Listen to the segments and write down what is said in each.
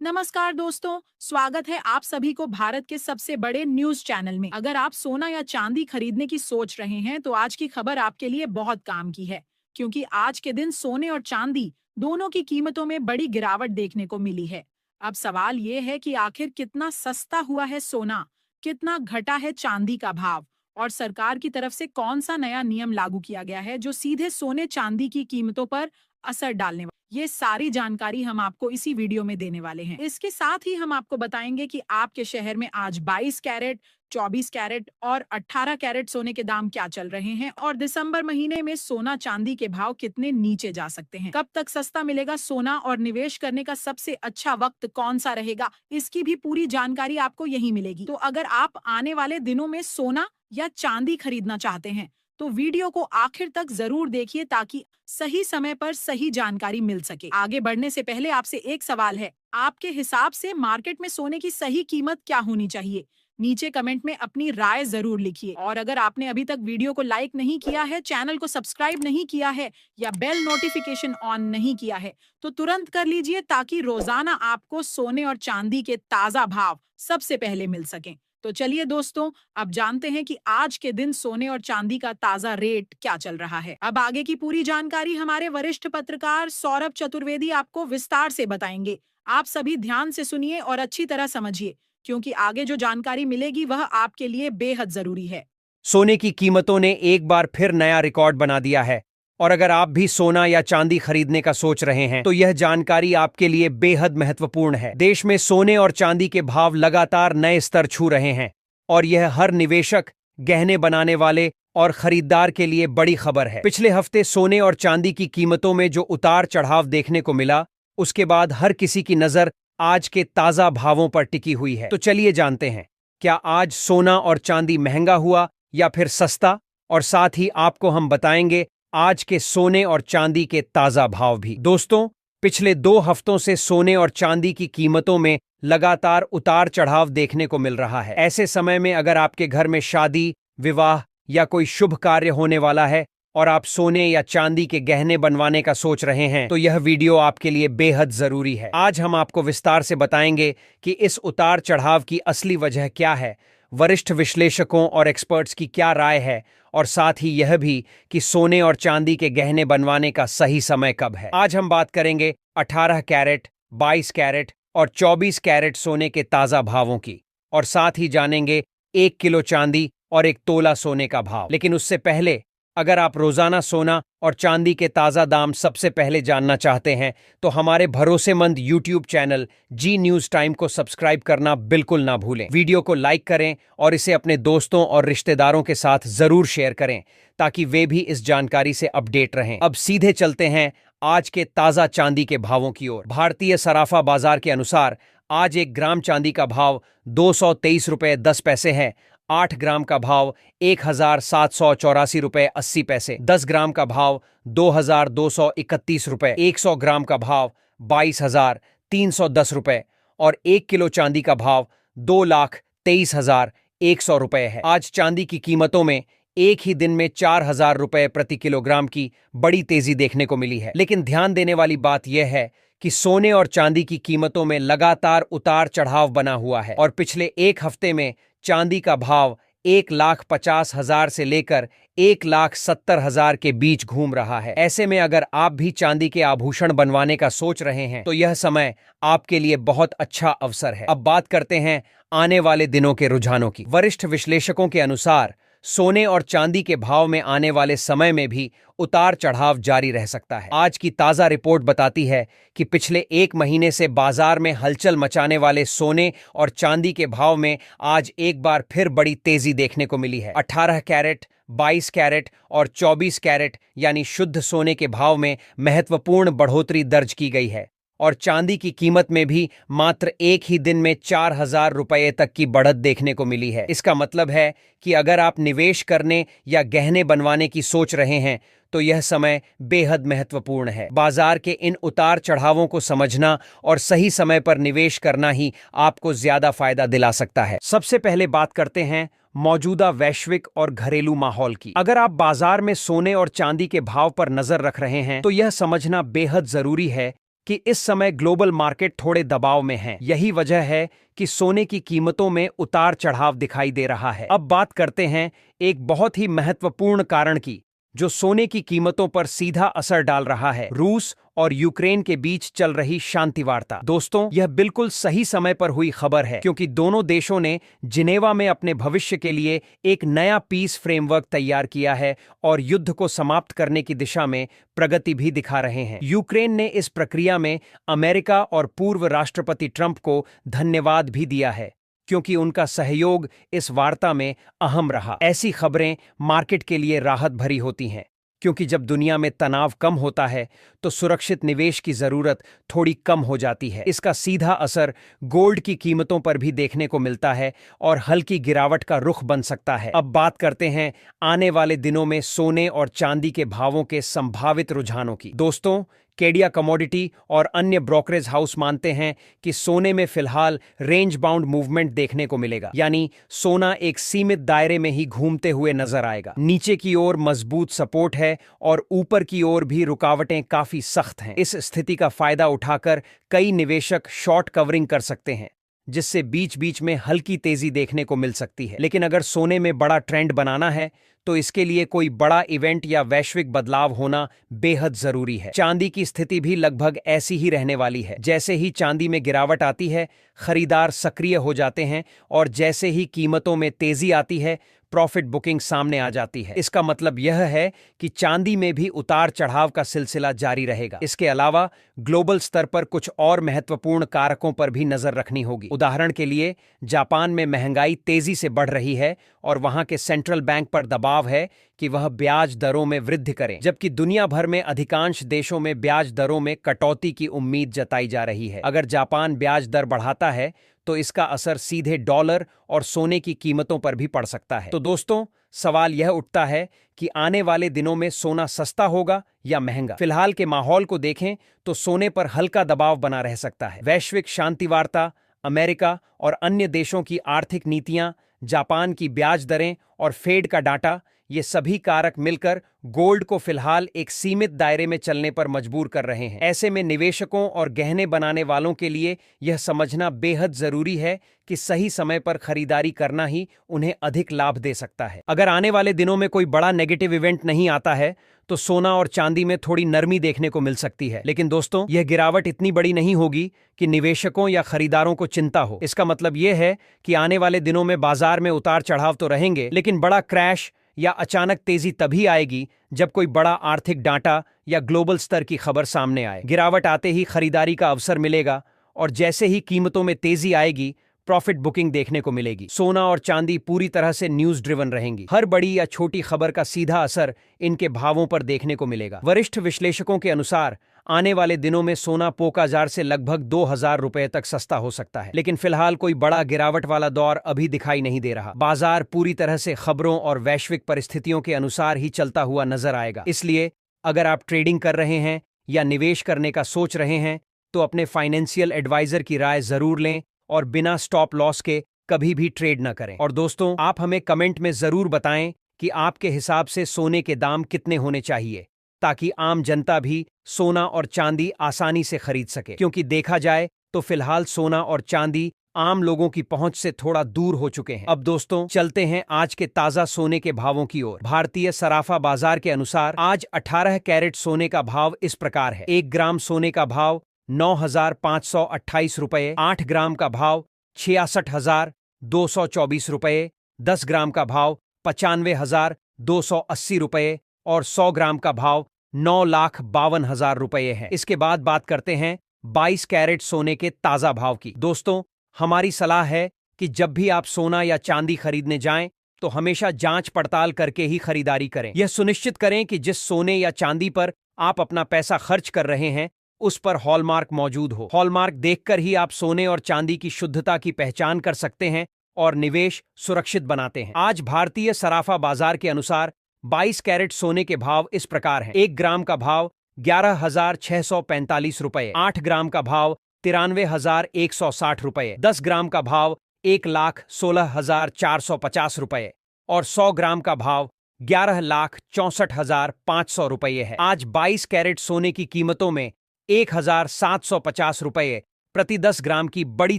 नमस्कार दोस्तों, स्वागत है आप सभी को भारत के सबसे बड़े न्यूज चैनल में। अगर आप सोना या चांदी खरीदने की सोच रहे हैं तो आज की खबर आपके लिए बहुत काम की है, क्योंकि आज के दिन सोने और चांदी दोनों की कीमतों में बड़ी गिरावट देखने को मिली है। अब सवाल ये है कि आखिर कितना सस्ता हुआ है सोना, कितना घटा है चांदी का भाव, और सरकार की तरफ से कौन सा नया नियम लागू किया गया है जो सीधे सोने चांदी की कीमतों पर असर डालने वाला। ये सारी जानकारी हम आपको इसी वीडियो में देने वाले हैं। इसके साथ ही हम आपको बताएंगे कि आपके शहर में आज 22 कैरेट, 24 कैरेट और 18 कैरेट सोने के दाम क्या चल रहे हैं, और दिसंबर महीने में सोना चांदी के भाव कितने नीचे जा सकते हैं। कब तक सस्ता मिलेगा सोना और निवेश करने का सबसे अच्छा वक्त कौन सा रहेगा, इसकी भी पूरी जानकारी आपको यही मिलेगी। तो अगर आप आने वाले दिनों में सोना या चांदी खरीदना चाहते हैं तो वीडियो को आखिर तक जरूर देखिए ताकि सही समय पर सही जानकारी मिल सके। आगे बढ़ने से पहले आपसे एक सवाल है, आपके हिसाब से मार्केट में सोने की सही कीमत क्या होनी चाहिए? नीचे कमेंट में अपनी राय जरूर लिखिए। और अगर आपने अभी तक वीडियो को लाइक नहीं किया है, चैनल को सब्सक्राइब नहीं किया है या बेल नोटिफिकेशन ऑन नहीं किया है तो तुरंत कर लीजिए, ताकि रोजाना आपको सोने और चांदी के ताजा भाव सबसे पहले मिल सकें। तो चलिए दोस्तों, अब जानते हैं कि आज के दिन सोने और चांदी का ताजा रेट क्या चल रहा है। अब आगे की पूरी जानकारी हमारे वरिष्ठ पत्रकार सौरभ चतुर्वेदी आपको विस्तार से बताएंगे। आप सभी ध्यान से सुनिए और अच्छी तरह समझिए, क्योंकि आगे जो जानकारी मिलेगी वह आपके लिए बेहद जरूरी है। सोने की कीमतों ने एक बार फिर नया रिकॉर्ड बना दिया है। और अगर आप भी सोना या चांदी खरीदने का सोच रहे हैं तो यह जानकारी आपके लिए बेहद महत्वपूर्ण है। देश में सोने और चांदी के भाव लगातार नए स्तर छू रहे हैं और यह हर निवेशक, गहने बनाने वाले और खरीदार के लिए बड़ी खबर है। पिछले हफ्ते सोने और चांदी की कीमतों में जो उतार चढ़ाव देखने को मिला, उसके बाद हर किसी की नजर आज के ताजा भावों पर टिकी हुई है। तो चलिए जानते हैं, क्या आज सोना और चांदी महंगा हुआ या फिर सस्ता? और साथ ही आपको हम बताएंगे आज के सोने और चांदी के ताजा भाव भी। दोस्तों, पिछले 2 हफ्तों से सोने और चांदी की कीमतों में लगातार उतार चढ़ाव देखने को मिल रहा है। ऐसे समय में अगर आपके घर में शादी, विवाह या कोई शुभ कार्य होने वाला है और आप सोने या चांदी के गहने बनवाने का सोच रहे हैं तो यह वीडियो आपके लिए बेहद जरूरी है। आज हम आपको विस्तार से बताएंगे कि इस उतार चढ़ाव की असली वजह क्या है, वरिष्ठ विश्लेषकों और एक्सपर्ट्स की क्या राय है, और साथ ही यह भी कि सोने और चांदी के गहने बनवाने का सही समय कब है। आज हम बात करेंगे 18 कैरेट, 22 कैरेट और 24 कैरेट सोने के ताजा भावों की, और साथ ही जानेंगे 1 किलो चांदी और 1 तोला सोने का भाव। लेकिन उससे पहले, अगर आप रोजाना सोना और चांदी के ताजा दाम सबसे पहले जानना चाहते हैं तो हमारे भरोसेमंद YouTube चैनल जी न्यूज टाइम को सब्सक्राइब करना बिल्कुल ना भूलें। वीडियो को लाइक करें और इसे अपने दोस्तों और रिश्तेदारों के साथ जरूर शेयर करें ताकि वे भी इस जानकारी से अपडेट रहें। अब सीधे चलते हैं आज के ताजा चांदी के भावों की ओर। भारतीय सराफा बाजार के अनुसार आज 1 ग्राम चांदी का भाव 223 रुपये 10 पैसे है। 8 ग्राम का भाव 1,784 रुपये 80 पैसे, 10 ग्राम का भाव 2,231 रुपये, 100 ग्राम का भाव 22,310 रुपये और 1 किलो चांदी का भाव 2,23,100 रुपये है। आज चांदी की कीमतों में एक ही दिन में 4,000 रुपये प्रति किलोग्राम की बड़ी तेजी देखने को मिली है। लेकिन ध्यान देने वाली बात यह है कि सोने और चांदी की कीमतों में लगातार उतार चढ़ाव बना हुआ है और पिछले 1 हफ्ते में चांदी का भाव 1,50,000 से लेकर 1,70,000 के बीच घूम रहा है। ऐसे में अगर आप भी चांदी के आभूषण बनवाने का सोच रहे हैं तो यह समय आपके लिए बहुत अच्छा अवसर है। अब बात करते हैं आने वाले दिनों के रुझानों की। वरिष्ठ विश्लेषकों के अनुसार सोने और चांदी के भाव में आने वाले समय में भी उतार चढ़ाव जारी रह सकता है। आज की ताजा रिपोर्ट बताती है कि पिछले 1 महीने से बाजार में हलचल मचाने वाले सोने और चांदी के भाव में आज एक बार फिर बड़ी तेजी देखने को मिली है। 18 कैरेट, 22 कैरेट और 24 कैरेट यानी शुद्ध सोने के भाव में महत्वपूर्ण बढ़ोतरी दर्ज की गई है और चांदी की कीमत में भी मात्र एक ही दिन में 4,000 रुपये तक की बढ़त देखने को मिली है। इसका मतलब है कि अगर आप निवेश करने या गहने बनवाने की सोच रहे हैं तो यह समय बेहद महत्वपूर्ण है। बाजार के इन उतार चढ़ावों को समझना और सही समय पर निवेश करना ही आपको ज्यादा फायदा दिला सकता है। सबसे पहले बात करते हैं मौजूदा वैश्विक और घरेलू माहौल की। अगर आप बाजार में सोने और चांदी के भाव पर नजर रख रहे हैं तो यह समझना बेहद जरूरी है कि इस समय ग्लोबल मार्केट थोड़े दबाव में है। यही वजह है कि सोने की कीमतों में उतार चढ़ाव दिखाई दे रहा है। अब बात करते हैं एक बहुत ही महत्वपूर्ण कारण की, जो सोने की कीमतों पर सीधा असर डाल रहा है, रूस और यूक्रेन के बीच चल रही शांति वार्ता। दोस्तों, यह बिल्कुल सही समय पर हुई खबर है, क्योंकि दोनों देशों ने जिनेवा में अपने भविष्य के लिए एक नया पीस फ्रेमवर्क तैयार किया है और युद्ध को समाप्त करने की दिशा में प्रगति भी दिखा रहे हैं। यूक्रेन ने इस प्रक्रिया में अमेरिका और पूर्व राष्ट्रपति ट्रंप को धन्यवाद भी दिया है, क्योंकि उनका सहयोग इस वार्ता में अहम रहा। ऐसी खबरें मार्केट के लिए राहत भरी होती हैं, क्योंकि जब दुनिया में तनाव कम होता है तो सुरक्षित निवेश की जरूरत थोड़ी कम हो जाती है। इसका सीधा असर गोल्ड की कीमतों पर भी देखने को मिलता है और हल्की गिरावट का रुख बन सकता है। अब बात करते हैं आने वाले दिनों में सोने और चांदी के भावों के संभावित रुझानों की। दोस्तों, केडिया कमोडिटी और अन्य ब्रोकरेज हाउस मानते हैं कि सोने में फिलहाल रेंज बाउंड मूवमेंट देखने को मिलेगा, यानी सोना एक सीमित दायरे में ही घूमते हुए नजर आएगा। नीचे की ओर मजबूत सपोर्ट है और ऊपर की ओर भी रुकावटें काफी सख्त हैं। इस स्थिति का फायदा उठाकर कई निवेशक शॉर्ट कवरिंग कर सकते हैं, जिससे बीच बीच में हल्की तेजी देखने को मिल सकती है। लेकिन अगर सोने में बड़ा ट्रेंड बनाना है तो इसके लिए कोई बड़ा इवेंट या वैश्विक बदलाव होना बेहद जरूरी है। चांदी की स्थिति भी लगभग ऐसी ही रहने वाली है। जैसे ही चांदी में गिरावट आती है, खरीदार सक्रिय हो जाते हैं और जैसे ही कीमतों में तेजी आती है, प्रॉफिट बुकिंग सामने आ जाती है। इसका मतलब यह है कि चांदी में भी उतार चढ़ाव का सिलसिला जारी रहेगा। इसके अलावा ग्लोबल स्तर पर कुछ और महत्वपूर्ण कारकों पर भी नजर रखनी होगी। उदाहरण के लिए, जापान में महंगाई तेजी से बढ़ रही है और वहां के सेंट्रल बैंक पर दबाव है कि वह ब्याज दरों में वृद्धि करें, जबकि दुनिया भर में अधिकांश देशों में ब्याज दरों में कटौती की उम्मीद जताई जा रही है। अगर जापान ब्याज दर बढ़ाता है तो इसका असर सीधे डॉलर और सोने की कीमतों पर भी पड़ सकता है। तो दोस्तों, सवाल यह उठता है कि आने वाले दिनों में सोना सस्ता होगा या महंगा। फिलहाल के माहौल को देखें तो सोने पर हल्का दबाव बना रह सकता है। वैश्विक शांति वार्ता, अमेरिका और अन्य देशों की आर्थिक नीतियां, जापान की ब्याज दरें और फेड का डाटा, ये सभी कारक मिलकर गोल्ड को फिलहाल एक सीमित दायरे में चलने पर मजबूर कर रहे हैं। ऐसे में निवेशकों और गहने बनाने वालों के लिए यह समझना बेहद जरूरी है कि सही समय पर खरीदारी करना ही उन्हें अधिक लाभ दे सकता है। अगर आने वाले दिनों में कोई बड़ा नेगेटिव इवेंट नहीं आता है तो सोना और चांदी में थोड़ी नरमी देखने को मिल सकती है। लेकिन दोस्तों, यह गिरावट इतनी बड़ी नहीं होगी कि निवेशकों या खरीदारों को चिंता हो। इसका मतलब यह है कि आने वाले दिनों में बाजार में उतार चढ़ाव तो रहेंगे, लेकिन बड़ा क्रैश या अचानक तेजी तभी आएगी जब कोई बड़ा आर्थिक डाटा या ग्लोबल स्तर की खबर सामने आए। गिरावट आते ही खरीदारी का अवसर मिलेगा और जैसे ही कीमतों में तेजी आएगी, प्रॉफिट बुकिंग देखने को मिलेगी। सोना और चांदी पूरी तरह से न्यूज ड्रिवन रहेंगी। हर बड़ी या छोटी खबर का सीधा असर इनके भावों पर देखने को मिलेगा। वरिष्ठ विश्लेषकों के अनुसार आने वाले दिनों में सोना पोकाजार से लगभग 2000 रुपए तक सस्ता हो सकता है, लेकिन फिलहाल कोई बड़ा गिरावट वाला दौर अभी दिखाई नहीं दे रहा। बाजार पूरी तरह से खबरों और वैश्विक परिस्थितियों के अनुसार ही चलता हुआ नजर आएगा। इसलिए अगर आप ट्रेडिंग कर रहे हैं या निवेश करने का सोच रहे हैं तो अपने फाइनेंशियल एडवाइजर की राय जरूर लें और बिना स्टॉप लॉस के कभी भी ट्रेड न करें। और दोस्तों, आप हमें कमेंट में जरूर बताएं कि आपके हिसाब से सोने के दाम कितने होने चाहिए, ताकि आम जनता भी सोना और चांदी आसानी से खरीद सके। क्योंकि देखा जाए तो फिलहाल सोना और चांदी आम लोगों की पहुंच से थोड़ा दूर हो चुके हैं। अब दोस्तों, चलते हैं आज के ताजा सोने के भावों की ओर। भारतीय सराफा बाजार के अनुसार आज 18 कैरेट सोने का भाव इस प्रकार है। 1 ग्राम सोने का भाव 9,528 रुपये, 8 ग्राम का भाव 66,224 रुपये, 10 ग्राम का भाव 95,280 रुपये और 100 ग्राम का भाव 9,52,000 रुपये है। इसके बाद बात करते हैं 22 कैरेट सोने के ताजा भाव की। दोस्तों, हमारी सलाह है कि जब भी आप सोना या चांदी खरीदने जाएं तो हमेशा जांच पड़ताल करके ही खरीदारी करें। यह सुनिश्चित करें कि जिस सोने या चांदी पर आप अपना पैसा खर्च कर रहे हैं उस पर हॉलमार्क मौजूद हो। हॉलमार्क देखकर ही आप सोने और चांदी की शुद्धता की पहचान कर सकते हैं और निवेश सुरक्षित बनाते हैं। आज भारतीय सराफा बाजार के अनुसार 22 कैरेट सोने के भाव इस प्रकार हैं। 1 ग्राम का भाव 11,645 रुपये, 8 ग्राम का भाव 93,160 रुपये, 10 ग्राम का भाव 1,16,450 रुपये और 100 ग्राम का भाव 11,64,500 रुपये है। आज 22 कैरेट सोने की कीमतों में 1,750 रुपये प्रति 10 ग्राम की बड़ी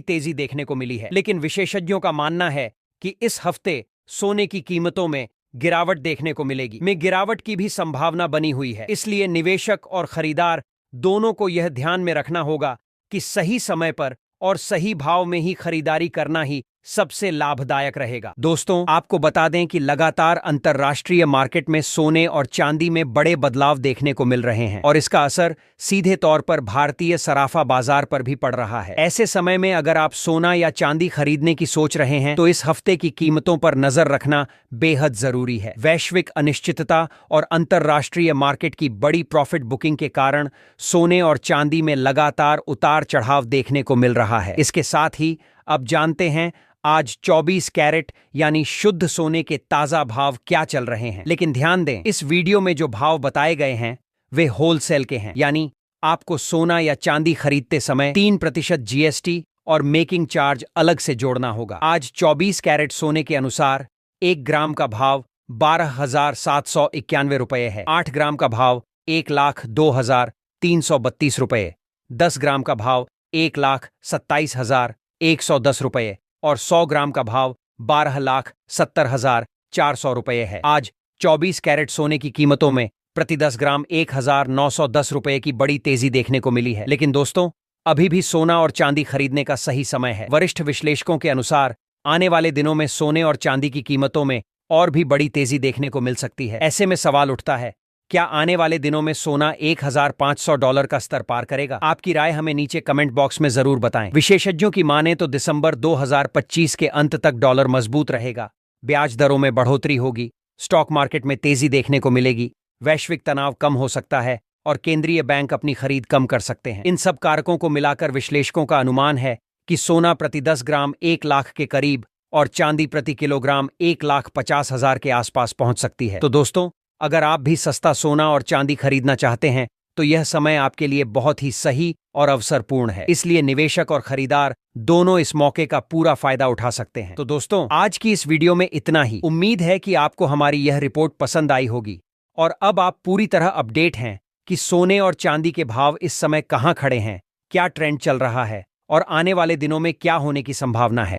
तेजी देखने को मिली है। लेकिन विशेषज्ञों का मानना है कि इस हफ्ते सोने की कीमतों में गिरावट देखने को मिलेगी। गिरावट की भी संभावना बनी हुई है। इसलिए निवेशक और खरीदार दोनों को यह ध्यान में रखना होगा कि सही समय पर और सही भाव में ही खरीदारी करना ही सबसे लाभदायक रहेगा। दोस्तों, आपको बता दें कि लगातार अंतर्राष्ट्रीय मार्केट में सोने और चांदी में बड़े बदलाव देखने को मिल रहे हैं और इसका असर सीधे तौर पर भारतीय सराफा बाजार पर भी पड़ रहा है। ऐसे समय में अगर आप सोना या चांदी खरीदने की सोच रहे हैं तो इस हफ्ते की कीमतों पर नजर रखना बेहद जरूरी है। वैश्विक अनिश्चितता और अंतर्राष्ट्रीय मार्केट की बड़ी प्रॉफिट बुकिंग के कारण सोने और चांदी में लगातार उतार चढ़ाव देखने को मिल रहा है। इसके साथ ही अब जानते हैं आज 24 कैरेट यानी शुद्ध सोने के ताजा भाव क्या चल रहे हैं। लेकिन ध्यान दें, इस वीडियो में जो भाव बताए गए हैं वे होलसेल के हैं, यानी आपको सोना या चांदी खरीदते समय 3% जीएसटी और मेकिंग चार्ज अलग से जोड़ना होगा। आज 24 कैरेट सोने के अनुसार 1 ग्राम का भाव 12,791 रुपये है। 8 ग्राम का भाव 1,02,332 रुपये, 10 ग्राम का भाव 1,27,110 रुपये और 100 ग्राम का भाव 12,70,400 रुपये है। आज 24 कैरेट सोने की कीमतों में प्रति 10 ग्राम 1,910 रुपये की बड़ी तेजी देखने को मिली है। लेकिन दोस्तों, अभी भी सोना और चांदी खरीदने का सही समय है। वरिष्ठ विश्लेषकों के अनुसार आने वाले दिनों में सोने और चांदी की कीमतों में और भी बड़ी तेजी देखने को मिल सकती है। ऐसे में सवाल उठता है, क्या आने वाले दिनों में सोना $1,500 का स्तर पार करेगा? आपकी राय हमें नीचे कमेंट बॉक्स में जरूर बताएं। विशेषज्ञों की माने तो दिसंबर 2025 के अंत तक डॉलर मजबूत रहेगा, ब्याज दरों में बढ़ोतरी होगी, स्टॉक मार्केट में तेजी देखने को मिलेगी, वैश्विक तनाव कम हो सकता है और केंद्रीय बैंक अपनी खरीद कम कर सकते हैं। इन सब कारकों को मिलाकर विश्लेषकों का अनुमान है कि सोना प्रति 10 ग्राम 1 लाख के करीब और चांदी प्रति किलोग्राम 1,50,000 के आसपास पहुंच सकती है। तो दोस्तों, अगर आप भी सस्ता सोना और चांदी खरीदना चाहते हैं तो यह समय आपके लिए बहुत ही सही और अवसरपूर्ण है। इसलिए निवेशक और खरीदार दोनों इस मौके का पूरा फायदा उठा सकते हैं। तो दोस्तों, आज की इस वीडियो में इतना ही। उम्मीद है कि आपको हमारी यह रिपोर्ट पसंद आई होगी और अब आप पूरी तरह अपडेट हैं कि सोने और चांदी के भाव इस समय कहां खड़े हैं, क्या ट्रेंड चल रहा है और आने वाले दिनों में क्या होने की संभावना है।